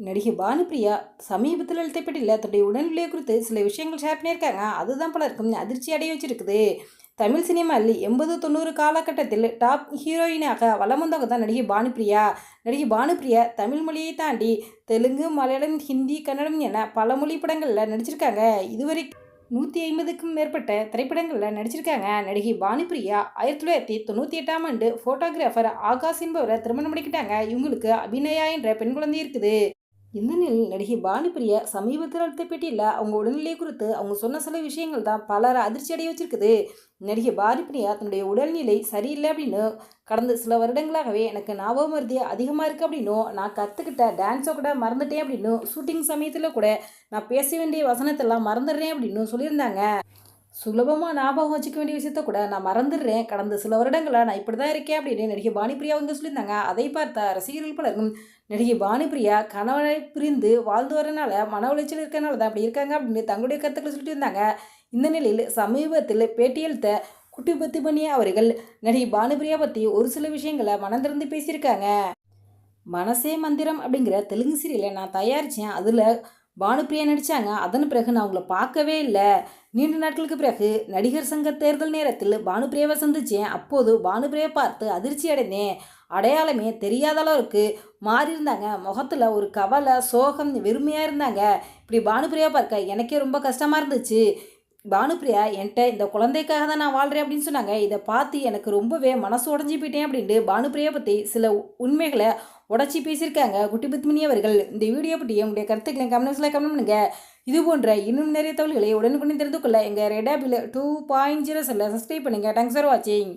நடிகை பானுப்பிரியா சமீபத்தில் எழுத்தப்பட்டியில் தன்னுடைய உடல்நிலை குறித்து சில விஷயங்கள் ஷேர் பண்ணியிருக்காங்க. அதுதான் பலருக்கும் அதிர்ச்சி அடைய வச்சிருக்குது. தமிழ் சினிமாவில் 80-90 காலகட்டத்தில் டாப் ஹீரோயினாக வலம் வந்தவங்க தான் நடிகை பானுப்பிரியா. நடிகை பானுப்பிரியா தமிழ் மொழியை தாண்டி தெலுங்கு, மலையாளம், ஹிந்தி, கன்னடம் என பல மொழி படங்களில் நடிச்சிருக்காங்க. இதுவரை 150க்கும் மேற்பட்ட திரைப்படங்களில் நடிச்சிருக்காங்க. நடிகை பானுப்பிரியா 1998ஆம் ஆண்டு ஃபோட்டோகிராஃபர் ஆகாஷ் என்பவரை திருமணம் பண்ணிக்கிட்டாங்க. இவங்களுக்கு அபிநயா என்ற பெண் குழந்தை இருக்குது. இந்த நிலையில் நடிகை பானுப்பிரியா சமீபத்தில் அளித்த பேட்டியில் அவங்க உடல்நிலை குறித்து அவங்க சொன்ன சில விஷயங்கள் தான் பலரை அதிர்ச்சி அடைய வச்சிருக்குது. நடிகை பானுப்பிரியா தன்னுடைய உடல்நிலை சரியில்லை அப்படின்னு கடந்த சில வருடங்களாகவே எனக்கு ஞாபக மருதி அதிகமாக இருக்குது அப்படின்னும், நான் கற்றுக்கிட்ட டான்ஸை கூட மறந்துட்டேன் அப்படின்னும், ஷூட்டிங் சமயத்தில் கூட நான் பேச வேண்டிய வசனத்தெல்லாம் மறந்துடுறேன் அப்படின்னு சொல்லியிருந்தாங்க. சுலபமாக ஞாபகம் வச்சுக்க வேண்டிய விஷயத்த கூட நான் மறந்துடுறேன். கடந்த சில வருடங்களாக நான் இப்படி தான் இருக்கேன் அப்படின்னு நடிகை பானுப்பிரியா அவங்க சொல்லியிருந்தாங்க. அதை பார்த்த ரசிகர்கள் பலரும் நடிகை பானுப்பிரியா கணவனை பிரிந்து வாழ்ந்து வரனால மன உளைச்சல் இருக்கிறனால தான் அப்படி இருக்காங்க அப்படின்னு தங்களுடைய கருத்துக்களை சொல்லிட்டு இருந்தாங்க. இந்த நிலையில் சமீபத்தில் பேட்டியளித்த குட்டி பத்திமணி அவர்கள் நடிகை பானுப்பிரியா பற்றி ஒரு சில விஷயங்களை மனந்திறந்து பேசியிருக்காங்க. மனசே மந்திரம் அப்படிங்கிற தெலுங்கு சீரியலை நான் தயாரித்தேன். அதில் பானுப்பிரியா நடித்தாங்க. அதன் பிறகு நான் அவங்கள பார்க்கவே இல்லை. நீண்ட நாட்களுக்கு பிறகு நடிகர் சங்க தேர்தல் நேரத்தில் பானுப்பிரியாவை சந்தித்தேன். அப்போது பானுப்பிரியாவை பார்த்து அதிர்ச்சி அடைந்தேன். அடையாளமே தெரியாத அளவுக்கு மாறியிருந்தாங்க. முகத்தில் ஒரு கவலை, சோகம், வெறுமையாக இருந்தாங்க. இப்படி பானுப்பிரியாவை பார்க்க எனக்கே ரொம்ப கஷ்டமாக இருந்துச்சு. பானுப்பிரியா என்கிட்ட இந்த குழந்தைக்காக தான் நான் வாழ்கிறேன் அப்படின்னு சொன்னாங்க. இதை பார்த்து எனக்கு ரொம்பவே மனசு உடஞ்சி போயிட்டேன் அப்படின்ட்டு பானுப்பிரியா பற்றி சில உண்மைகளை உடச்சி பேசியிருக்காங்க குட்டி பத்மினி அவர்கள். இந்த வீடியோ பற்றி உங்களுடைய கருத்துக்களை கமெண்ட்ஸில் கமெண்ட் பண்ணுங்க. இது போன்ற இன்னும் நிறைய தகவல்களை உடனுக்குடன் தெரிந்து கொள்ள எங்கள் ரெடாபில் 2.0 சப்ஸ்கிரைப் பண்ணுங்கள். தேங்க்ஸ் ஃபார் வாட்சிங்.